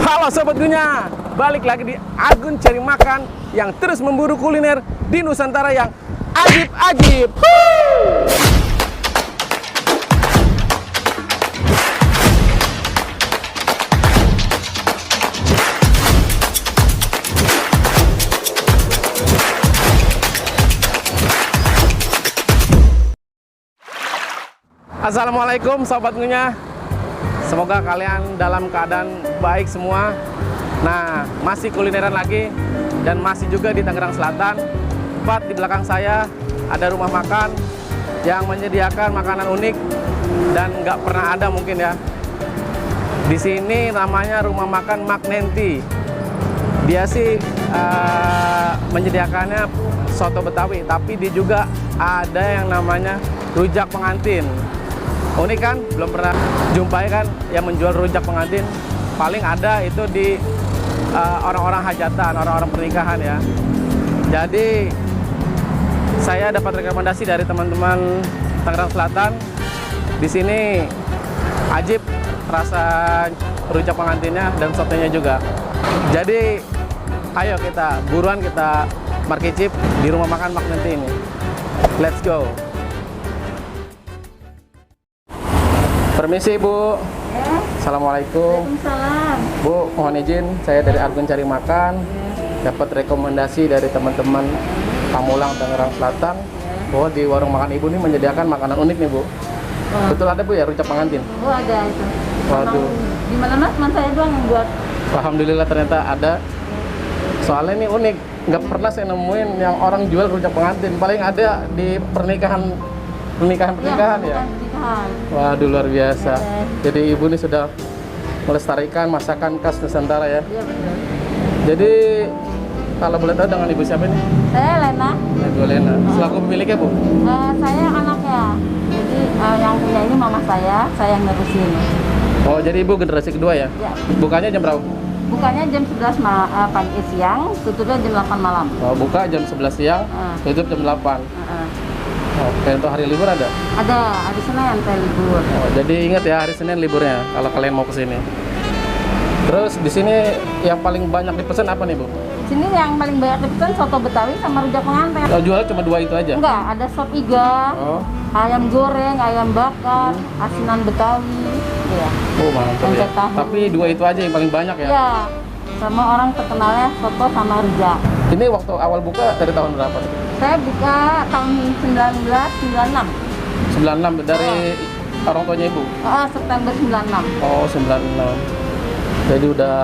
Halo Sobat Gunya, balik lagi di Argun Cari Makan yang terus memburu kuliner di Nusantara yang ajib-ajib. Assalamualaikum Sobat Gunya. Semoga kalian dalam keadaan baik semua. Nah, masih kulineran lagi dan masih juga di Tangerang Selatan. Tepat di belakang saya ada rumah makan yang menyediakan makanan unik dan nggak pernah ada mungkin ya. Di sini namanya rumah makan Magnenti. Dia sih menyediakannya soto Betawi, tapi dia juga ada yang namanya rujak pengantin. Unik kan? Belum pernah jumpai kan yang menjual rujak pengantin. Paling ada itu di orang-orang hajatan, orang-orang pernikahan ya. Jadi saya dapat rekomendasi dari teman-teman Tangerang Selatan. Di sini ajib rasa rujak pengantinnya dan sotonya juga. Jadi ayo kita buruan kita markicip di rumah makan Magnenti ini. Let's go. Permisi Bu. Ya. Assalamualaikum. Waalaikumsalam. Bu, mohon izin, saya dari Argun Cari Makan. Dapat rekomendasi dari teman-teman Pamulang Tangerang Selatan bahwa di warung makan Ibu ini menyediakan makanan unik nih Bu. Betul ada Bu ya rujak pengantin? Oh ada itu. Waduh. Di mana teman saya doang yang buat. Alhamdulillah ternyata ada. Soalnya ini unik, nggak pernah saya nemuin yang orang jual rujak pengantin. Paling ada di pernikahan ya. Pernikahan. Waduh luar biasa. Ya. Jadi Ibu ini sudah melestarikan masakan khas Nusantara ya. Iya betul. Jadi kalau boleh tahu dengan Ibu siapa nih? Saya Lena. Ibu Lena. Selaku pemiliknya Bu? Saya anaknya. Jadi yang punya ini mama saya yang nerusin. Oh jadi Ibu generasi kedua ya? Ya. Bukanya jam berapa? Bukanya jam 11 pagi siang, tutupnya jam 8 malam. Oh, buka jam 11 siang, tutup jam 8. Oke, untuk hari libur ada? Ada, hari Senin saya libur. Oh, jadi ingat ya hari Senin liburnya kalau kalian mau ke sini. Terus di sini yang paling banyak dipesan apa nih Bu? Sini yang paling banyak dipesan soto Betawi sama rujak pengantin. Oh, jualnya cuma dua itu aja? Enggak, ada sop iga, ayam goreng, ayam bakar, asinan Betawi. Iya. Oh mantap ya. Tapi dua itu aja yang paling banyak ya? Iya. Sama orang terkenalnya soto sama rujak. Ini waktu awal buka dari tahun berapa? Saya buka tahun 1996. 96 dari orang tuanya Ibu? September 96. Oh 96. Jadi udah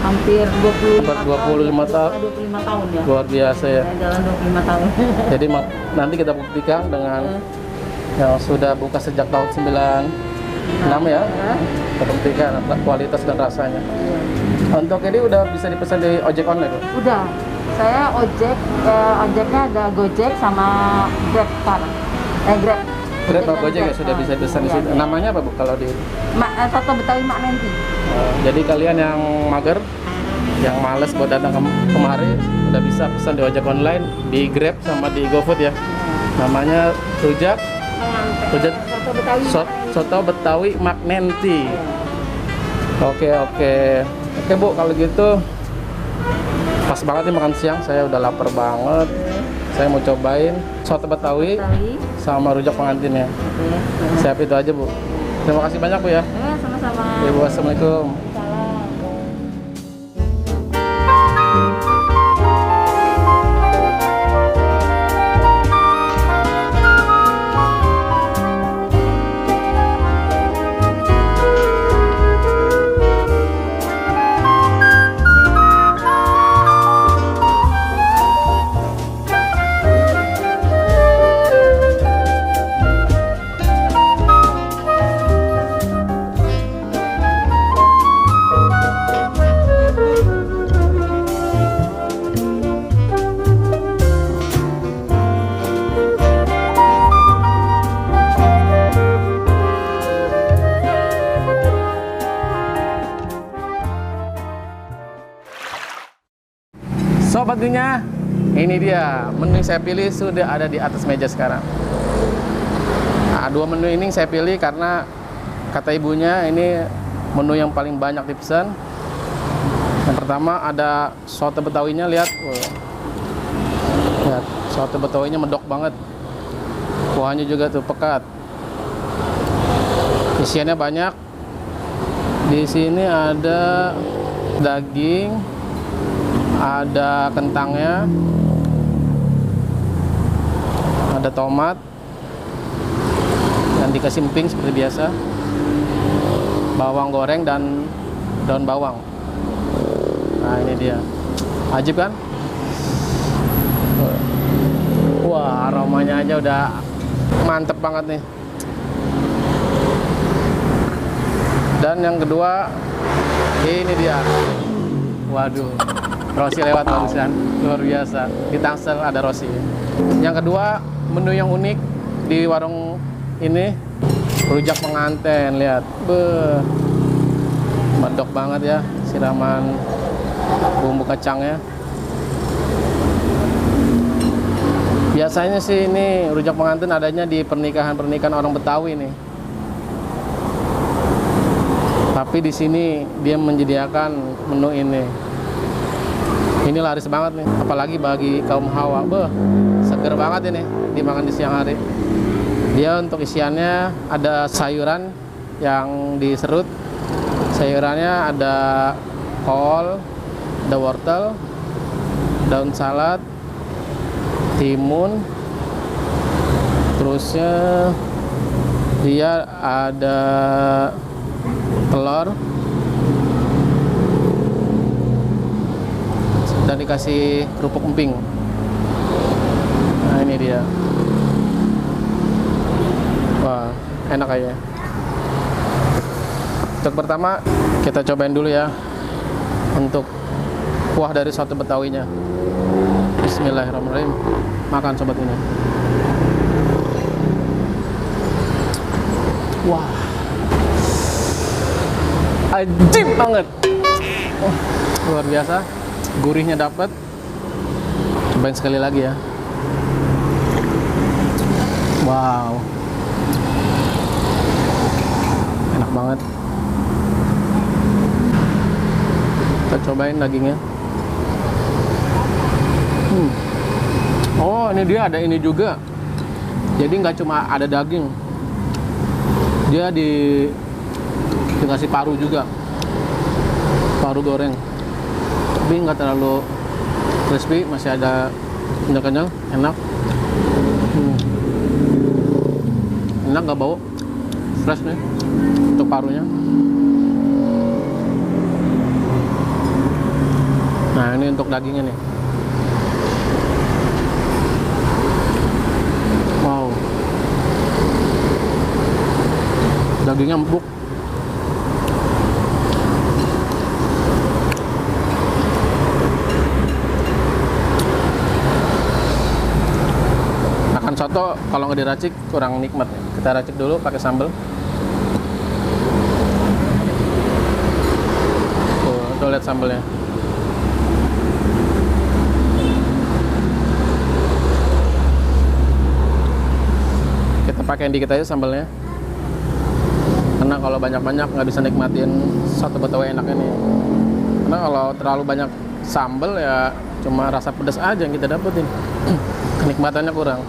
hampir 25 tahun. 25 tahun ya. Luar biasa ya. Saya jalan 25 tahun. Jadi nanti kita buktikan dengan yang sudah buka sejak tahun 96 ya. Kita buktikan kualitas dan rasanya. Untuk ini udah bisa dipesan di ojek online Bu? Udah. Saya ojeknya ada Gojek sama Grab Car. Grab. Grab atau Gojek ya sudah bisa pesan di situ. Namanya apa Bu kalau di soto Betawi Magnenti. Jadi kalian yang mager, yang males buat datang kemari, udah bisa pesan di ojek online, di Grab sama di GoFood ya. Namanya rujak soto Betawi Magnenti. Oke Bu, kalau gitu pas banget nih makan siang, saya udah lapar banget. Saya mau cobain soto Betawi sama rujak pengantinnya. Siap itu aja Bu. Terima kasih banyak Bu ya. Sama-sama. Ibu, assalamualaikum. Sobat Gunya, ini dia menu yang saya pilih sudah ada di atas meja sekarang. Nah, dua menu ini saya pilih karena kata ibunya ini menu yang paling banyak dipesan Yang pertama ada soto betawinya, lihat. Lihat, soto betawinya medok banget. Kuahnya juga tuh pekat. Isiannya banyak. Di sini ada daging, ada kentangnya, ada tomat, dan dikasih emping seperti biasa, bawang goreng dan daun bawang. Nah ini dia, ajib kan? Wah, aromanya aja udah mantep banget nih. Dan yang kedua, ini dia. Waduh, Rossi lewat barusan, luar biasa. Di Tangsel ada Rossi. Yang kedua, menu yang unik di warung ini, rujak penganten. Lihat, beuh, medok banget ya, siraman bumbu kacangnya. Biasanya sih ini rujak pengantin adanya di pernikahan-pernikahan orang Betawi nih. Tapi di sini dia menyediakan menu ini. Ini laris banget nih, apalagi bagi kaum hawa. Beuh, seger banget ini dimakan di siang hari. Dia untuk isiannya ada sayuran yang diserut. Sayurannya ada kol, ada wortel, daun salad, timun, terusnya dia ada telur dan dikasih kerupuk emping. Nah ini dia. Wah, enak kayaknya. Untuk pertama kita cobain dulu ya untuk kuah dari soto betawinya. Bismillahirrahmanirrahim. Makan sobat ini. Wah, ajib banget. Oh, luar biasa. Gurihnya dapat. Cobain sekali lagi ya. Wow, enak banget. Kita cobain dagingnya. Oh, ini dia ada ini juga. Jadi nggak cuma ada daging, dia dikasih paru juga, paru goreng. Tapi nggak terlalu crispy, masih ada kenyal-kenyal, enak. Enak, nggak bau, fresh nih untuk parunya. Nah ini untuk dagingnya nih. Wow, dagingnya empuk. Makan soto kalau nggak diracik kurang nikmat nih. Kita racik dulu pakai sambal. Tuh lihat sambalnya. Pakai dikit aja sambalnya, karena kalau banyak-banyak nggak bisa nikmatin soto Betawi enak ini. Karena kalau terlalu banyak sambal ya cuma rasa pedas aja yang kita dapetin, kenikmatannya kurang.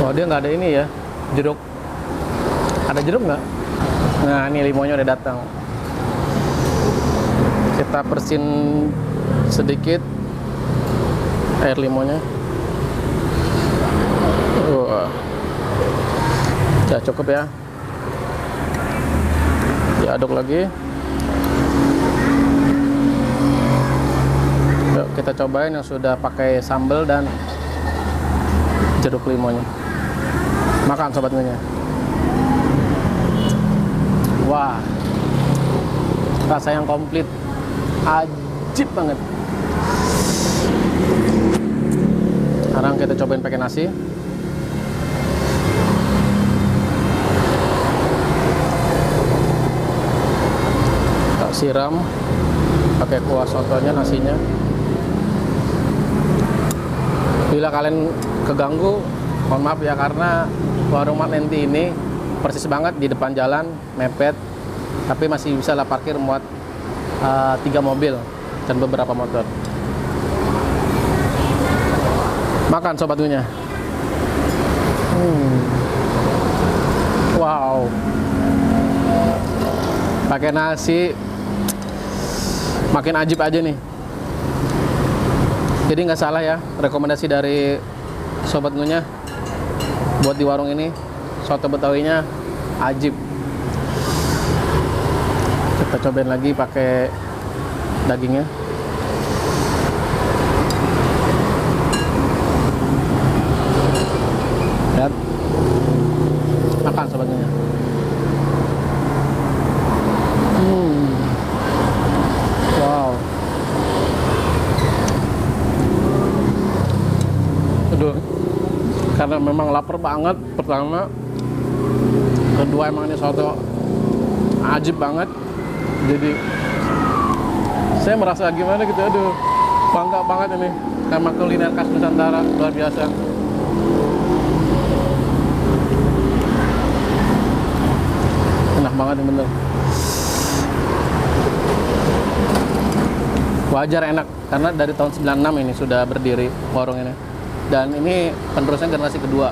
Oh dia nggak ada ini ya, jeruk. Ada jeruk nggak? Nah ini limonnya udah datang. Kita persin sedikit air limonnya. Ya cukup ya. Diaduk lagi. Yuk kita cobain yang sudah pakai sambal dan jeruk limonnya. Makan sobat minyak. Wah, rasa yang komplit, ajib banget. Sekarang kita cobain pakai nasi. Kita siram pakai kuah sotonya, nasinya. Bila kalian keganggu, mohon maaf ya, karena warung Mak Nenti ini persis banget di depan jalan, mepet, tapi masih bisa lah parkir muat 3 mobil dan beberapa motor. Makan sobat Ngunyah. Wow, pakai nasi makin ajib aja nih. Jadi nggak salah ya, rekomendasi dari sobat Ngunyah buat di warung ini, soto betawinya ajib. Kita cobain lagi pakai dagingnya. Lihat, makan sobat Ngunyah. Wow. Aduh, karena memang lapar banget pertama, kedua emang ini soto ajib banget, jadi saya merasa gimana gitu. Aduh, bangga banget ini sama kuliner khas Nusantara, luar biasa. Enak banget ini, bener. Wajar enak, karena dari tahun 96 ini sudah berdiri warung ini. Dan ini penerusnya generasi kedua.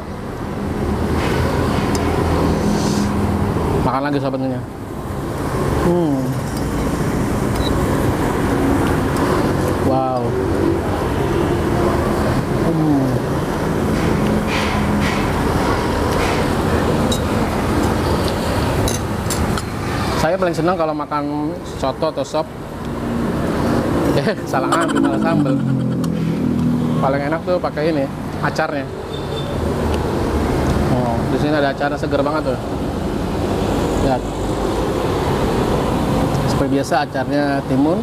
Makan lagi sobat Ngunyah. Wow. Saya paling senang kalau makan soto atau sop. Salah ngambil, malah sambal. Paling enak tuh pakai ini, acarnya. Oh, di sini ada acarnya seger banget tuh. Lihat. Seperti biasa acarnya timun,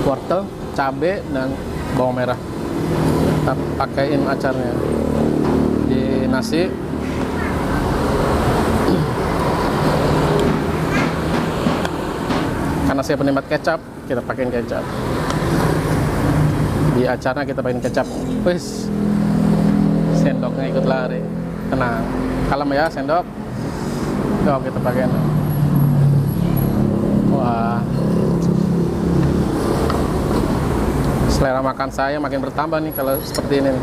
wortel, cabe, dan bawang merah. Kita pakaiin acarnya di nasi. Karena saya penikmat kecap, kita pakaiin kecap. Di acaranya kita pakein kecap. Wis, sendoknya ikut lari. Tenang, kalem ya sendok. Yuk kita pakein. Wah, selera makan saya makin bertambah nih kalau seperti ini.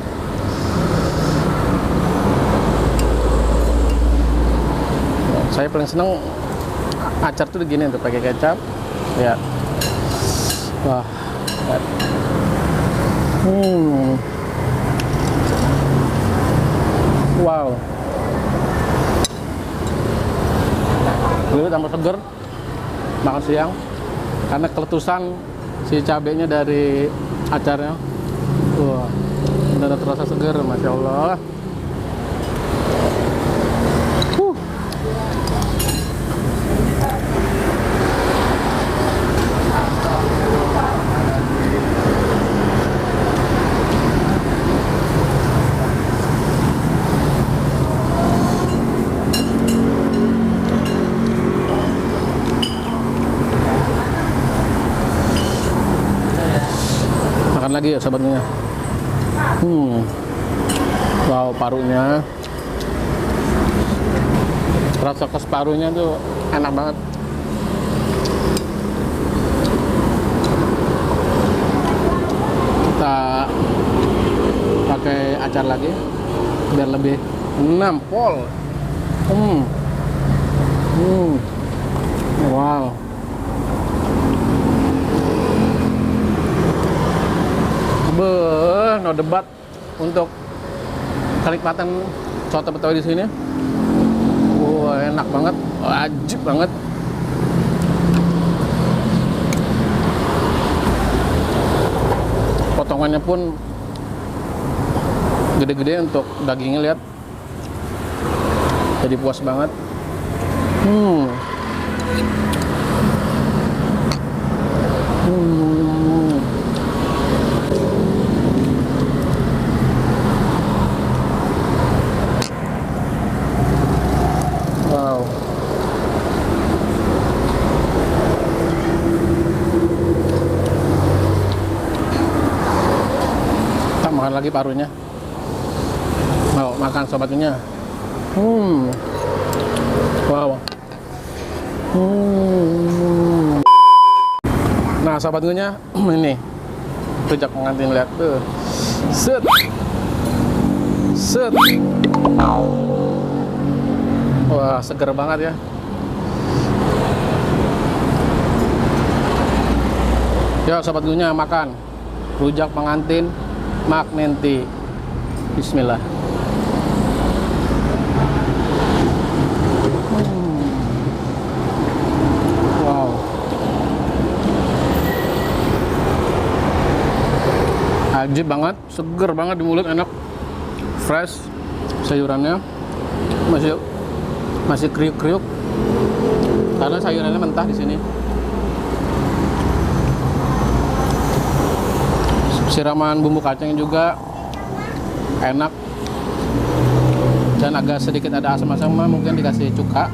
Saya paling seneng acar tuh begini tuh, pakai kecap. Ya. Wah. Lihat. Wow. Ini tambah seger makan siang karena keletusan si cabenya dari acarnya. Wah, benar terasa seger, masya Allah. Makan lagi ya sobatnya. Wow, parunya, rasa khas parunya tuh enak banget. Kita pakai acar lagi biar lebih nampol. Wow. No debat untuk kenikmatan soto betawi di sini. Wah, enak banget, wajib banget. Potongannya pun gede-gede untuk dagingnya, lihat. Jadi puas banget. Wow. Kita makan lagi parunya. makan sobatnya. Wow. Nah sobatnya ini rujak pengantin, lihat tuh. Set. Wah, seger banget ya. Ya sobat gunya, makan rujak pengantin Mak Nenti. Bismillah. Wow. Ajib banget, seger banget di mulut, enak, fresh. Sayurannya masih kriuk-kriuk karena sayurannya mentah di sini. Siraman bumbu kacang juga enak dan agak sedikit ada asam-asam, mungkin dikasih cuka,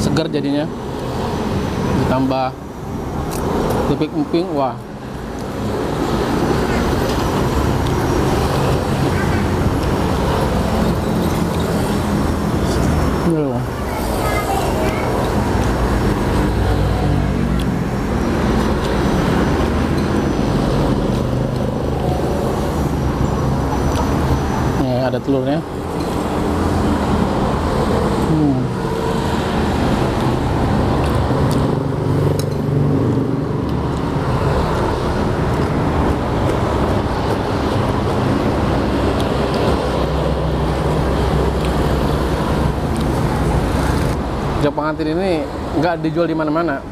seger jadinya, ditambah keripik emping. Wah, ada telurnya. Rujak pengantin ini nggak dijual di mana-mana.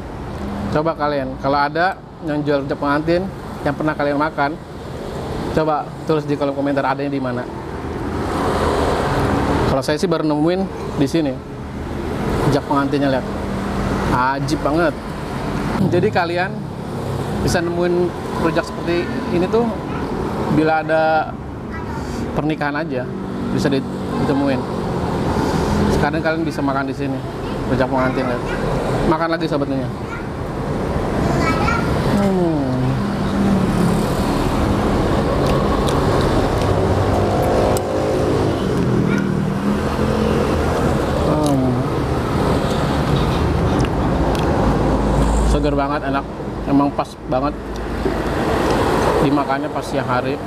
Coba kalian, kalau ada yang jual rujak pengantin yang pernah kalian makan, coba tulis di kolom komentar adanya di mana. Kalau saya sih baru nemuin di sini rujak pengantinnya, lihat, ajib banget. Jadi kalian bisa nemuin rujak seperti ini tuh bila ada pernikahan aja bisa ditemuin. Sekarang kalian bisa makan di sini rujak pengantin, lihat. Makan lagi sobatnya. Seger banget, enak, emang pas banget dimakannya pas siang hari.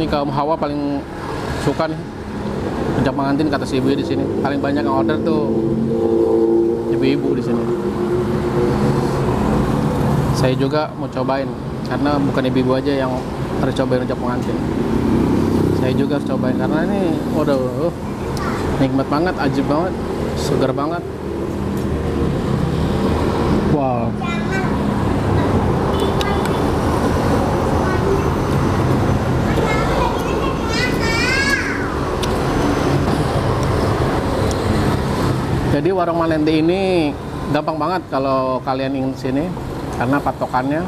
Ini kaum hawa paling suka nih rujak pengantin, kata si ibu di sini. Paling banyak yang order tuh ibu-ibu di sini. Saya juga mau cobain, karena bukan ibu-ibu aja yang harus cobain rujak pengantin. Saya juga harus cobain karena ini, waduh, nikmat banget, ajib banget, segar banget. Wow. Jadi warung Mak Nenti ini gampang banget kalau kalian ingin sini, karena patokannya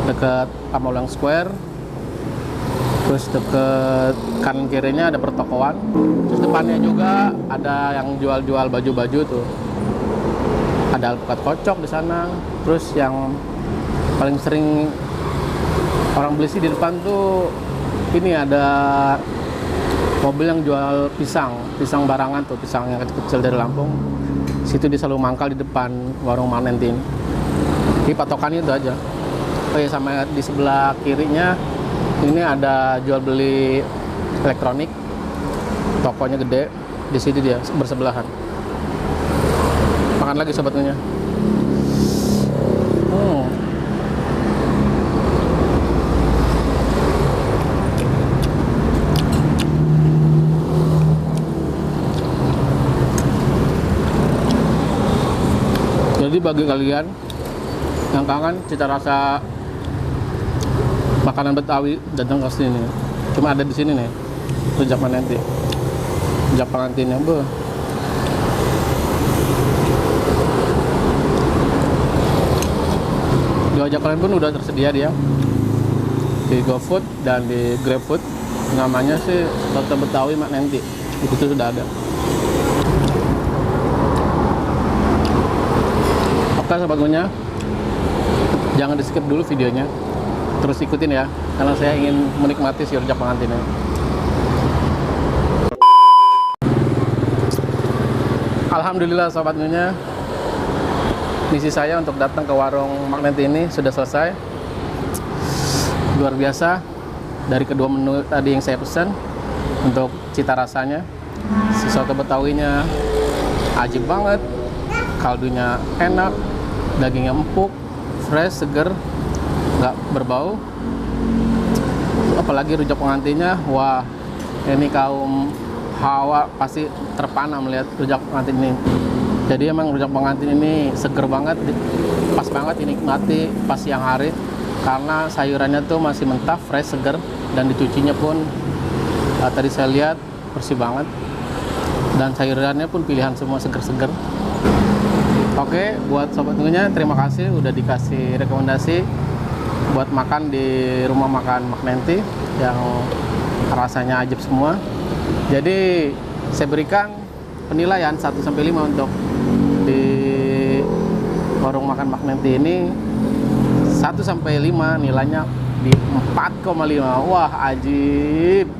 deket Pamulang Square, terus deket kanan kirinya ada pertokoan, terus depannya juga ada yang jual-jual baju-baju tuh, ada alpukat kocok di sana. Terus yang paling sering orang beli sih di depan tuh ini ada mobil yang jual pisang barangan tuh, pisang yang kecil-kecil dari Lampung. Situ dia selalu mangkal di depan warung Mak Nenti ini. Jadi patokannya itu aja. Oh ya, sama di sebelah kirinya ini ada jual beli elektronik, tokonya gede. Di situ dia bersebelahan. Makan lagi sobatnya. Jadi bagi kalian yang kangen cita rasa makanan Betawi, datang ke sini. Cuma ada di sini nih, rujak Mak Nenti, rujak pengantinnya, bu. Di ojek lain pun udah tersedia dia, di GoFood dan di GrabFood. Namanya sih Soto Betawi Mak Nenti, itu sudah ada. Oke sobat ngunyah, jangan di skip dulu videonya, terus ikutin ya, karena saya ingin menikmati si rujak pengantin ini. Alhamdulillah sobat ngunyah, misi saya untuk datang ke warung Magneti ini sudah selesai. Luar biasa, dari kedua menu tadi yang saya pesan, untuk cita rasanya, si soto betawinya ajib banget, kaldunya enak, dagingnya empuk, fresh, seger, nggak berbau. Apalagi rujak pengantinnya, wah ini kaum hawa pasti terpana melihat rujak pengantin ini. Jadi emang rujak pengantin ini seger banget, pas banget dinikmati pas siang hari, karena sayurannya tuh masih mentah, fresh, seger, dan dicucinya pun tadi saya lihat bersih banget, dan sayurannya pun pilihan semua seger-seger. Oke, buat sobat ngunyah, terima kasih udah dikasih rekomendasi buat makan di rumah makan Magneti yang rasanya ajib semua. Jadi saya berikan penilaian 1-5 untuk di warung makan Magneti ini. 1-5 nilainya di 4,5. Wah, ajib.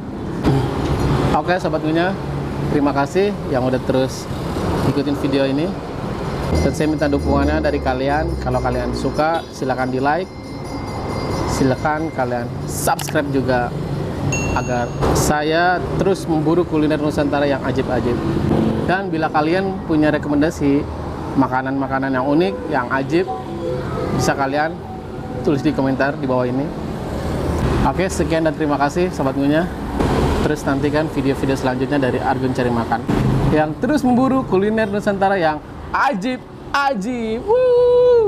Oke sobat ngunyah, terima kasih yang udah terus ikutin video ini. Dan saya minta dukungannya dari kalian. Kalau kalian suka, silahkan di like, silahkan kalian subscribe juga, agar saya terus memburu kuliner Nusantara yang ajib-ajib. Dan bila kalian punya rekomendasi makanan-makanan yang unik, yang ajib, bisa kalian tulis di komentar di bawah ini. Oke, sekian dan terima kasih sobat ngunyah. Terus nantikan video-video selanjutnya dari Argun Cari Makan yang terus memburu kuliner Nusantara yang ajib-ajib.